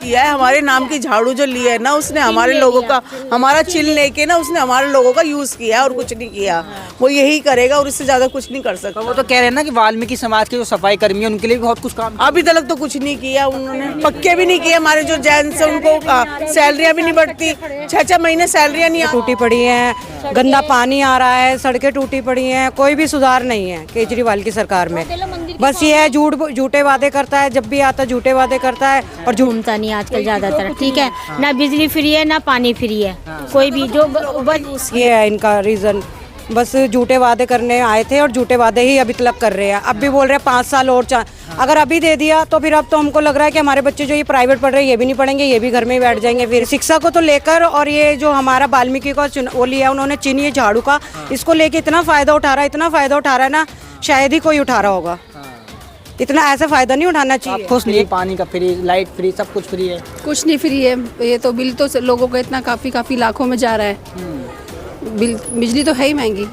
किया है, हमारे नाम की झाड़ू जो ली है ना उसने हमारे लोगों का, हमारा चिल लेके ना उसने हमारे लोगों का यूज किया है और कुछ नहीं किया। वो यही करेगा और इससे ज्यादा कुछ नहीं कर सकता। वो तो कह रहे हैं ना कि वाल्मीकि समाज के जो सफाई कर्मी है उनके लिए भी बहुत कुछ काम। अभी तक तो कुछ नहीं किया उन्होंने, पक्के भी नहीं किए। हमारे जो जेंट्स है उनको सैलरियाँ भी नहीं बढ़ती, 6-6 महीने सैलरियाँ नहीं। टूटी पड़ी है, गंदा पानी आ रहा है, सड़कें टूटी पड़ी हैं, कोई भी सुधार नहीं है केजरीवाल की सरकार में। बस ये है झूठे वादे करता है, जब भी आता झूठे वादे करता है और घूमता नहीं आजकल ज्यादातर। ठीक है, ना बिजली फ्री है ना पानी फ्री है, कोई भी जो बस ये है इनका रीजन। बस झूठे वादे करने आए थे और झूठे वादे ही अभी तक कर रहे हैं। अब भी बोल रहे हैं 5 साल और अगर अभी दे दिया तो फिर अब तो हमको लग रहा है कि हमारे बच्चे जो ये प्राइवेट पढ़ रहे हैं ये भी नहीं पढ़ेंगे, ये भी घर में ही बैठ जाएंगे। फिर शिक्षा को तो लेकर और ये जो हमारा वाल्मीकि का वो लिया उन्होंने चिन्ह ये झाड़ू का, इसको लेके इतना फायदा उठा रहा है ना, शायद ही कोई उठा रहा होगा। इतना ऐसा फायदा नहीं उठाना चाहिए। खुश नहीं, पानी का फ्री, लाइट फ्री, सब कुछ फ्री है। कुछ नहीं फ्री है, ये तो बिल तो लोगों का इतना काफी लाखों में जा रहा है। बिजली तो है ही महंगी।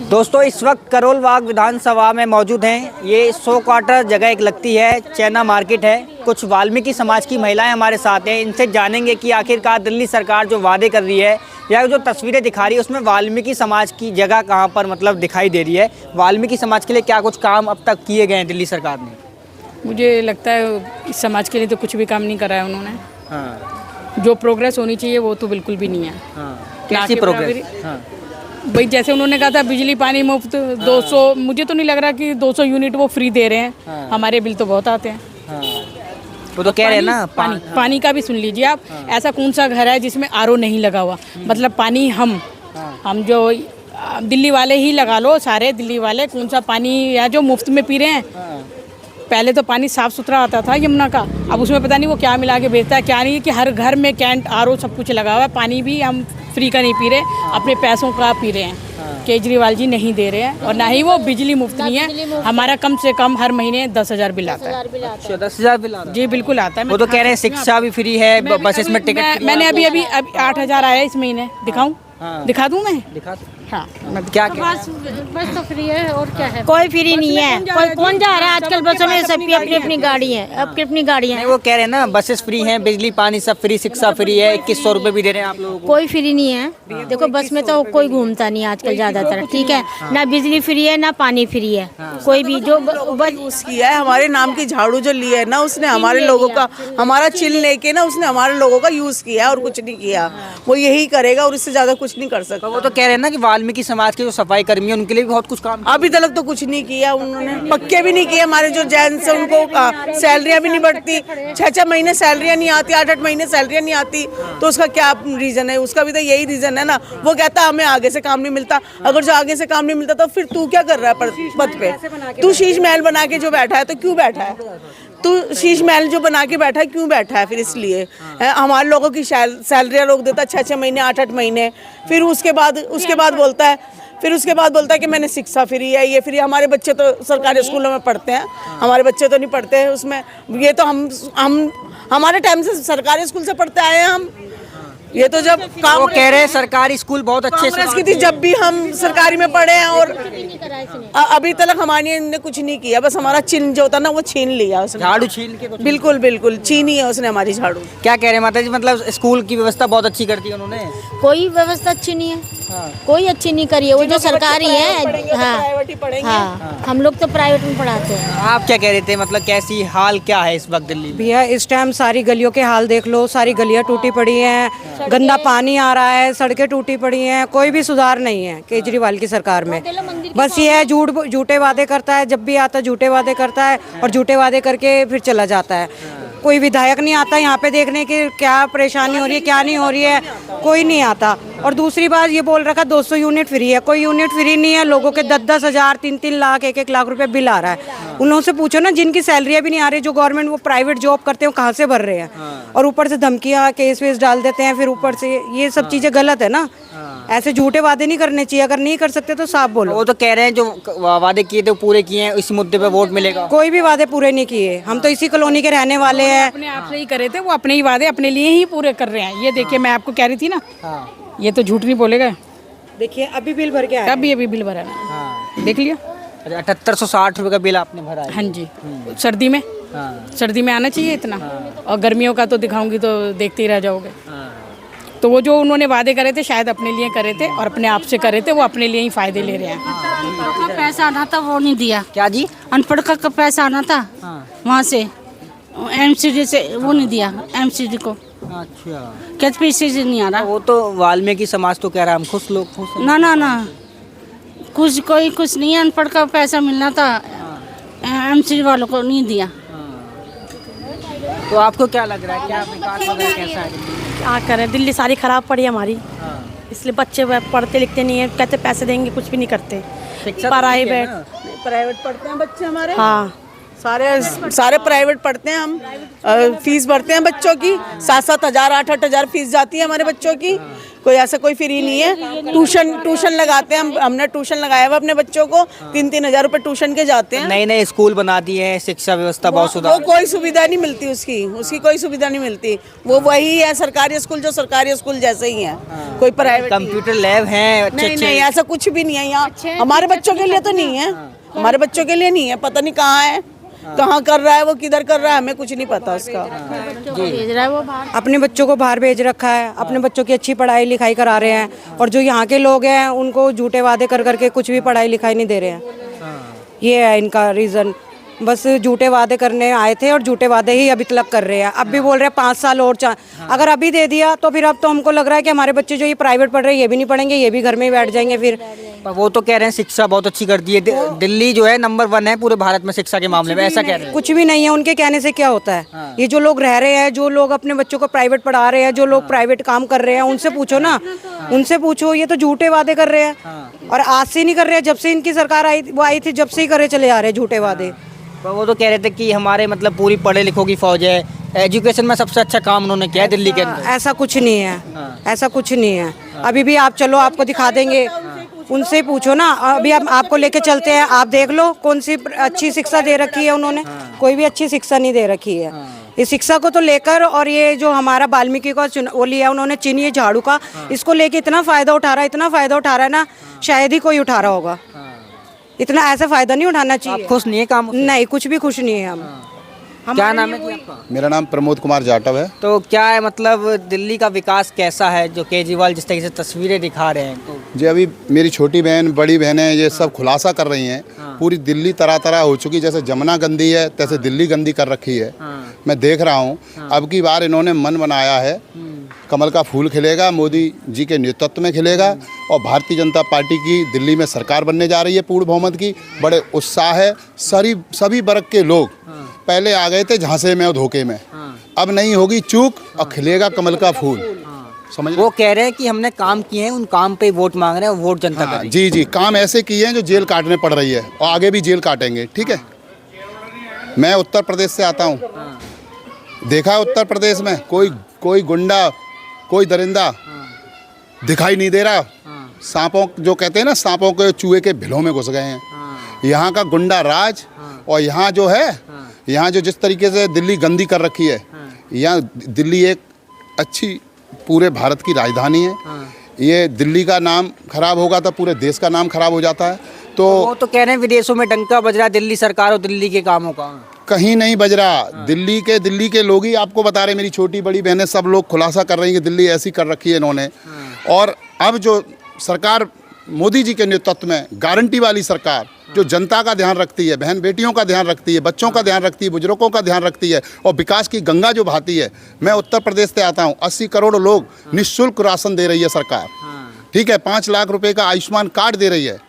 दोस्तों इस वक्त करोल बाग विधानसभा में मौजूद हैं। ये 100 क्वार्टर जगह एक लगती है, चैना मार्केट है। कुछ वाल्मीकि समाज की महिलाएं हमारे साथ हैं, इनसे जानेंगे कि आखिरकार दिल्ली सरकार जो वादे कर रही है या जो तस्वीरें दिखा रही है उसमें वाल्मीकि समाज की जगह कहां पर मतलब दिखाई दे रही है। वाल्मीकि समाज के लिए क्या कुछ काम अब तक किए गए हैं दिल्ली सरकार ने? मुझे लगता है इस समाज के लिए तो कुछ भी काम नहीं करा है उन्होंने। हाँ। जो प्रोग्रेस होनी चाहिए वो तो बिल्कुल भी नहीं है। हाँ। कैसी प्रोग्रेस? हाँ। भाई जैसे उन्होंने कहा था बिजली पानी मुफ्त 200, मुझे तो नहीं लग रहा कि 200 यूनिट वो फ्री दे रहे हैं। हाँ। हमारे बिल तो बहुत आते हैं। हाँ। वो तो कह रहे हैं ना पानी का भी सुन लीजिए आप। ऐसा कौन सा घर है जिसमें आरओ नहीं लगा हुआ? मतलब पानी हम जो दिल्ली वाले ही लगा लो, सारे दिल्ली वाले कौन सा पानी या जो मुफ्त में पी रहे हैं। पहले तो पानी साफ सुथरा आता था यमुना का, अब उसमें पता नहीं वो क्या मिला के बेचता है क्या नहीं, कि हर घर में कैंट आरओ सब कुछ लगा हुआ है। पानी भी हम फ्री का नहीं पी रहे, अपने पैसों का पी रहे हैं। केजरीवाल जी नहीं दे रहे हैं और ना ही वो बिजली मुफ्त नहीं है। हमारा कम से कम हर महीने 10,000 बिल आता है। 10,000 बिल आता है? जी बिल्कुल आता है। वो तो कह रहे हैं शिक्षा भी फ्री है, बसेस में टिकट। मैंने अभी 8,000 आया इस महीने, दिखाऊं? दिखा दूं मैं? दिखा। हाँ, क्या बस तो फ्री है और क्या है? कोई फ्री नहीं है। कोई कौन जा रहा है आजकल बसों में? सबकी अपनी अपनी गाड़ी है, अपनी अपनी गाड़ी है। वो कह रहे हैं ना बसेस फ्री हैं, बिजली पानी सब फ्री, शिक्षा फ्री है, 2100 रुपए भी दे रहे हैं आप लोगों को। कोई फ्री नहीं है। देखो बस में तो कोई घूमता नहीं आजकल ज्यादातर। ठीक है, ना बिजली फ्री है ना पानी फ्री है, कोई भी जो यूज किया है। हमारे नाम की झाड़ू जो ली है ना उसने हमारे लोगों का, हमारा चिल लेके ना उसने हमारे लोगों का यूज किया है और कुछ नहीं किया। वो यही करेगा और इससे ज्यादा कुछ नहीं कर सकता। वो तो कह रहे हैं ना कि वाल्मीकि समाज के जो सफाई कर्मी है उनके लिए भी बहुत कुछ काम। अभी तक तो कुछ नहीं किया उन्होंने, पक्के भी नहीं किए। हमारे जो जेंट्स है उनको सैलरियाँ भी नहीं बढ़ती, 6-6 महीने सैलरियाँ नहीं आती, 8-8 महीने सैलरियाँ नहीं आती। तो उसका क्या रीजन है? उसका भी तो यही रीजन है ना। वो कहता है हमें आगे से काम नहीं मिलता। अगर जो आगे से काम नहीं मिलता तो फिर तू क्या कर रहा है पद पे? तू शीश महल बना के जो बैठा है तो क्यों बैठा है? तू शीश महल जो बना के बैठा है क्यों बैठा है? फिर इसलिए हमारे लोगों की सैलरियाँ रोक देता 6-6 महीने 8-8 महीने। फिर उसके बाद बोलता है कि मैंने शिक्षा फ्री है, ये फ्री। हमारे बच्चे तो सरकारी स्कूलों में पढ़ते हैं, हमारे बच्चे तो नहीं पढ़ते हैं उसमें। ये तो हम हमारे टाइम से सरकारी स्कूल से पढ़ते आए हैं हम। ये तो जब काम, वो कह रहे हैं सरकारी स्कूल बहुत अच्छे कांग्रेस की थी जब भी हम सरकारी में पढ़े हैं और अभी तक हमारे ने कुछ नहीं किया। बस हमारा चिन्ह जो होता ना वो छीन लिया उसने, झाड़ू छीन के। बिल्कुल बिल्कुल छीनी है उसने हमारी झाड़ू। क्या कह रहे हैं माता जी? मतलब स्कूल की व्यवस्था बहुत अच्छी कर दी उन्होंने। कोई व्यवस्था अच्छी नहीं है। कोई अच्छी नहीं करी है। वो जो सरकारी है। हाँ, हम लोग तो प्राइवेट में पढ़ाते हैं। आप क्या कह रहे थे? मतलब कैसी हाल क्या है इस वक्त दिल्ली में? भैया इस टाइम सारी गलियों के हाल देख लो, सारी गलियां टूटी पड़ी हैं, गंदा पानी आ रहा है, सड़कें टूटी पड़ी हैं, कोई भी सुधार नहीं है केजरीवाल की सरकार में। बस ये है झूठे वादे करता है, जब भी आता झूठे वादे करता है और झूठे वादे करके फिर चला जाता है। कोई विधायक नहीं आता यहाँ पे देखने की क्या परेशानी हो रही है क्या नहीं हो रही है, कोई नहीं आता। और दूसरी बात ये बोल रखा 200 यूनिट फ्री है, कोई यूनिट फ्री नहीं है। लोगों के 10-10 हज़ार 3-3 लाख 1-1 लाख रुपए बिल आ रहा है। उन लोगों से पूछो ना जिनकी सैलरियाँ भी नहीं आ रही, जो गवर्नमेंट वो प्राइवेट जॉब करते हैं, कहाँ से भर रहे हैं? और ऊपर से धमकियाँ केस वेस डाल देते हैं। फिर ऊपर से ये सब चीज़ें गलत है ना। ऐसे झूठे वादे नहीं करने चाहिए। अगर नहीं कर सकते तो साफ बोलो। वो तो कह रहे हैं जो वादे किए थे वो पूरे किए हैं, इस मुद्दे पे वोट मिलेगा। कोई भी वादे पूरे नहीं किए। हम तो इसी कॉलोनी के रहने वाले हैं। अपने आप से ही करे थे, वो अपने ही वादे अपने लिए ही पूरे कर रहे हैं। ये देखिए मैं आपको कह रही थी ना, ये तो झूठ नहीं बोलेगा। देखिए अभी बिल भर के आया। अभी बिल भरा है, देख लिया। 7860 रुपए का बिल आपने भरा है? हाँ जी, सर्दी में। सर्दी में आना चाहिए इतना। और गर्मियों का तो दिखाऊंगी तो देखते ही रह जाओगे। तो वो जो उन्होंने वादे करे थे शायद अपने लिए करे थे और अपने आप से करे थे, वो अपने लिए ही फायदे ले रहे हैं। का पैसा आना था वो नहीं दिया। क्या जी? अनपढ़ का पैसा आना था वहाँ से एमसीडी से, वो नहीं दिया एमसीडी को। अच्छा, क्या पैसे से नहीं आ रहा। वो तो वाल्मीकि समाज तो कह रहा है हम खुश लोग खुश हैं। ना ना ना, कुछ कोई कुछ नहीं है। अनपढ़ का पैसा मिलना था, एमसीडी वालों को नहीं दिया। तो आपको क्या लग रहा है, क्या विकास वगैरह कैसा है? क्या करें, दिल्ली सारी खराब पड़ी है हमारी, इसलिए बच्चे पढ़ते लिखते नहीं है, कहते पैसे देंगे कुछ भी नहीं करते। प्राइवेट पढ़ते हैं बच्चे हमारे। हाँ, सारे प्राइवेट पढ़ते हैं हम। फीस भरते हैं बच्चों की, 7-7 हज़ार 8-8 हज़ार फीस जाती है हमारे बच्चों की। कोई ऐसा कोई फ्री नहीं है। ट्यूशन लगाते हैं हम, हमने ट्यूशन लगाया हुआ अपने बच्चों को। 3-3 हज़ार रुपए ट्यूशन के जाते हैं। नए नए स्कूल बना दिए हैं, शिक्षा व्यवस्था बहुत वो सुधार। कोई सुविधा नहीं मिलती उसकी कोई सुविधा नहीं मिलती। वो वही है सरकारी स्कूल जो सरकारी स्कूल जैसे ही है, कोई प्राइवेट कंप्यूटर लैब हैं नहीं, ऐसा कुछ भी नहीं है यहाँ। हमारे बच्चों के लिए तो नहीं है, हमारे बच्चों के लिए नहीं है। पता नहीं कहाँ है, कहाँ कर रहा है वो, किधर कर रहा है, हमें कुछ नहीं पता उसका। भेज रहा है वो बाहर। अपने बच्चों को बाहर भेज रखा है, अपने बच्चों की अच्छी पढ़ाई लिखाई करा रहे हैं, और जो यहाँ के लोग हैं उनको झूठे वादे कर करके कुछ भी पढ़ाई लिखाई नहीं दे रहे हैं। ये है इनका रीज़न। बस झूठे वादे करने आए थे और झूठे वादे ही अभी तक कर रहे हैं। अब भी बोल रहे हैं 5 साल और अगर अभी दे दिया तो फिर अब तो हमको लग रहा है कि हमारे बच्चे जो ये प्राइवेट पढ़ रहे हैं ये भी नहीं पढ़ेंगे, ये भी घर में ही बैठ जाएंगे फिर। पर वो तो कह रहे हैं शिक्षा बहुत अच्छी कर दी है, दिल्ली जो है नंबर 1 है पूरे भारत में शिक्षा के मामले में, ऐसा कह रहे हैं। कुछ भी नहीं है, उनके कहने से क्या होता है। ये जो लोग रह रहे हैं, जो लोग अपने बच्चों को प्राइवेट पढ़ा रहे हैं, जो लोग प्राइवेट काम कर रहे हैं, उनसे पूछो ना, उनसे पूछो। ये तो झूठे वादे कर रहे हैं और आज से नहीं कर रहे हैं, जब से इनकी सरकार आई थी जब से ही करे चले आ रहे हैं झूठे वादे। पर वो तो कह रहे थे कि हमारे मतलब पूरी पढ़े लिखों की फौज है, एजुकेशन में सबसे अच्छा काम उन्होंने किया है दिल्ली के अंदर। ऐसा कुछ नहीं है, ऐसा कुछ नहीं है। अभी भी आप चलो, आपको दिखा देंगे, उनसे पूछो ना। अभी हम आपको लेके चलते हैं, आप देख लो कौन सी अच्छी शिक्षा दे रखी है उन्होंने। कोई भी अच्छी शिक्षा नहीं दे रखी है। इस शिक्षा को तो लेकर, और ये जो हमारा वाल्मीकि का वो लिया उन्होंने चिन्ह, ये झाड़ू का, इसको लेके इतना फायदा उठा रहा है ना, शायद ही कोई उठा रहा होगा। इतना ऐसा फायदा नहीं उठाना चाहिए। आप खुश नहीं है काम? नहीं, कुछ भी खुश नहीं है हम। क्या नाम है जी आपका? मेरा नाम प्रमोद कुमार जाटव है। तो क्या है मतलब दिल्ली का विकास कैसा है जो केजरीवाल जिस तरीके से तस्वीरें दिखा रहे हैं? तो जी अभी मेरी छोटी बहन बड़ी बहनें ये सब खुलासा कर रही हैं। पूरी दिल्ली तरह तरह हो चुकी, जैसे जमुना गंदी है तैसे दिल्ली गंदी कर रखी है। मैं देख रहा हूँ अब की बार इन्होंने मन बनाया है, कमल का फूल खिलेगा, मोदी जी के नेतृत्व में खिलेगा और भारतीय जनता पार्टी की दिल्ली में सरकार बनने जा रही है पूर्ण बहुमत की। बड़े उत्साह है, सभी वर्ग के लोग पहले आ गए थे झांसे में और धोखे में, अब नहीं होगी चूक और खिलेगा कमल का फूल। समझ वो कह रहे हैं कि हमने काम किए हैं, उन काम पे वोट मांग रहे हैं, वोट जनता करेगी। जी काम ऐसे किए हैं जो जेल काटने पड़ रही है और आगे भी जेल काटेंगे। ठीक है, मैं उत्तर प्रदेश से आता हूँ, देखा है उत्तर प्रदेश में कोई गुंडा, कोई दरिंदा दिखाई नहीं दे रहा। सांपों जो कहते हैं ना, सांपों के चूहे के भिलों में घुस गए हैं यहाँ का गुंडा राज। और यहाँ जो है, यहाँ जो जिस तरीके से दिल्ली गंदी कर रखी है, यहाँ दिल्ली एक अच्छी पूरे भारत की राजधानी है। ये दिल्ली का नाम खराब होगा तो पूरे देश का नाम खराब हो जाता है। तो वो तो कह रहे हैं विदेशों में डंका बज रहा है दिल्ली सरकार और दिल्ली के कामों का। कहीं नहीं बज रहा। दिल्ली के लोग ही आपको बता रहे, मेरी छोटी बड़ी बहनें सब लोग खुलासा कर रही हैं कि दिल्ली ऐसी कर रखी है इन्होंने। और अब जो सरकार मोदी जी के नेतृत्व में गारंटी वाली सरकार जो जनता का ध्यान रखती है, बहन बेटियों का ध्यान रखती है, बच्चों का ध्यान रखती है, बुजुर्गों का ध्यान रखती है और विकास की गंगा जो बहाती है। मैं उत्तर प्रदेश से आता हूँ, 80 करोड़ लोग निःशुल्क राशन दे रही है सरकार। ठीक है, 5 लाख रुपए का आयुष्मान कार्ड दे रही है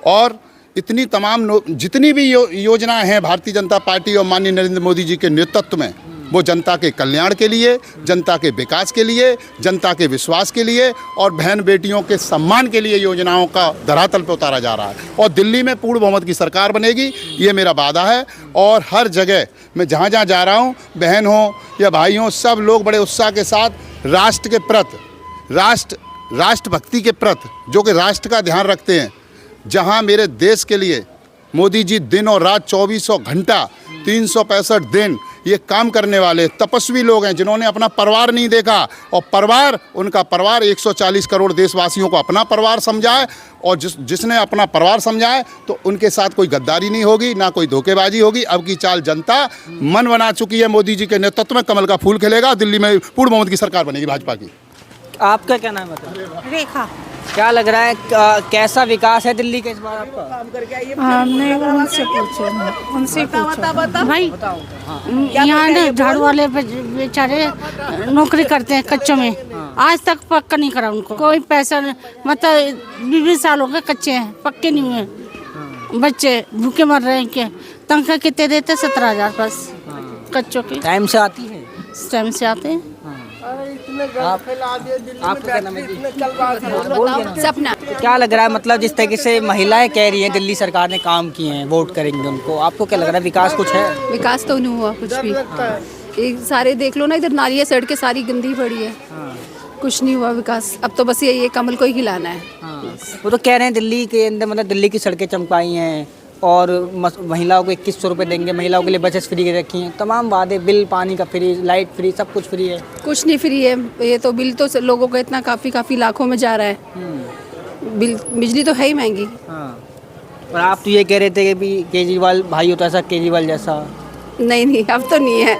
और इतनी तमाम जितनी भी योजनाएं हैं भारतीय जनता पार्टी और माननीय नरेंद्र मोदी जी के नेतृत्व में, वो जनता के कल्याण के लिए, जनता के विकास के लिए, जनता के विश्वास के लिए और बहन बेटियों के सम्मान के लिए योजनाओं का धरातल पर उतारा जा रहा है। और दिल्ली में पूर्ण बहुमत की सरकार बनेगी, ये मेरा वादा है। और हर जगह मैं जहाँ जहाँ जा रहा हूँ, बहन हो या भाई हो, सब लोग बड़े उत्साह के साथ राष्ट्र के प्रति, राष्ट्रभक्ति के प्रति, जो कि राष्ट्र का ध्यान रखते हैं, जहाँ मेरे देश के लिए मोदी जी दिन और रात 2400 घंटा 365 दिन ये काम करने वाले तपस्वी लोग हैं, जिन्होंने अपना परिवार नहीं देखा, और परिवार, उनका परिवार 140 करोड़ देशवासियों को अपना परिवार समझा है। और जिसने अपना परिवार समझा है तो उनके साथ कोई गद्दारी नहीं होगी, ना कोई धोखेबाजी होगी। अब की चाल जनता मन बना चुकी है। मोदी जी के नेतृत्व में कमल का फूल खिलेगा, दिल्ली में पूर्ण बहुमत की सरकार बनेगी भाजपा की। आपका क्या नाम है? रेखा। क्या लग रहा है कैसा विकास है दिल्ली के इस बार आपका? हमने उनसे पूछो भाई, यहाँ ना झाड़ू वाले बेचारे नौकरी करते हैं कच्चों में, आज तक पक्का नहीं करा उनको कोई पैसा। मतलब 20 साल हो गए कच्चे हैं, पक्के नहीं हुए। बच्चे भूखे मर रहे हैं। क्या तनख्वाह कितने देते? 17,000 बस कच्चों की। टाइम से आती है? टाइम से आते हैं। आपका नाम है? सपना। क्या लग रहा है, मतलब जिस तरीके से महिलाएं कह रही हैं दिल्ली सरकार ने काम किए हैं, वोट करेंगे उनको, आपको क्या लग रहा है विकास कुछ है? विकास तो नहीं हुआ कुछ भी। एक सारे देख लो ना, इधर नालियाँ सड़कें सारी गंदी पड़ी है। कुछ नहीं हुआ विकास। अब तो बस ये कमल को ही खिलाना है। वो तो कह रहे हैं दिल्ली के अंदर, मतलब दिल्ली की सड़कें चमकाई हैं और महिलाओं को 2100 रुपये देंगे, महिलाओं के लिए बसेस फ्री रखी हैं, तमाम वादे, बिल पानी का फ्री, लाइट फ्री, सब कुछ फ्री है। कुछ नहीं फ्री है। ये तो बिल तो लोगों का इतना काफ़ी लाखों में जा रहा है। बिल बिजली तो है ही महंगी। और आप तो ये कह रहे थे कि भी केजरीवाल भाई होता ऐसा, केजरीवाल जैसा। नहीं, अब तो नहीं है।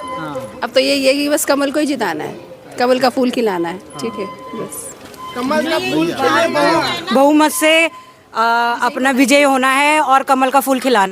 अब तो ये कि बस कमल को ही जिताना है, कमल का फूल खिलाना है। ठीक है, बस कमल का फूल बहुमत से अपना विजय होना है और कमल का फूल खिलाना।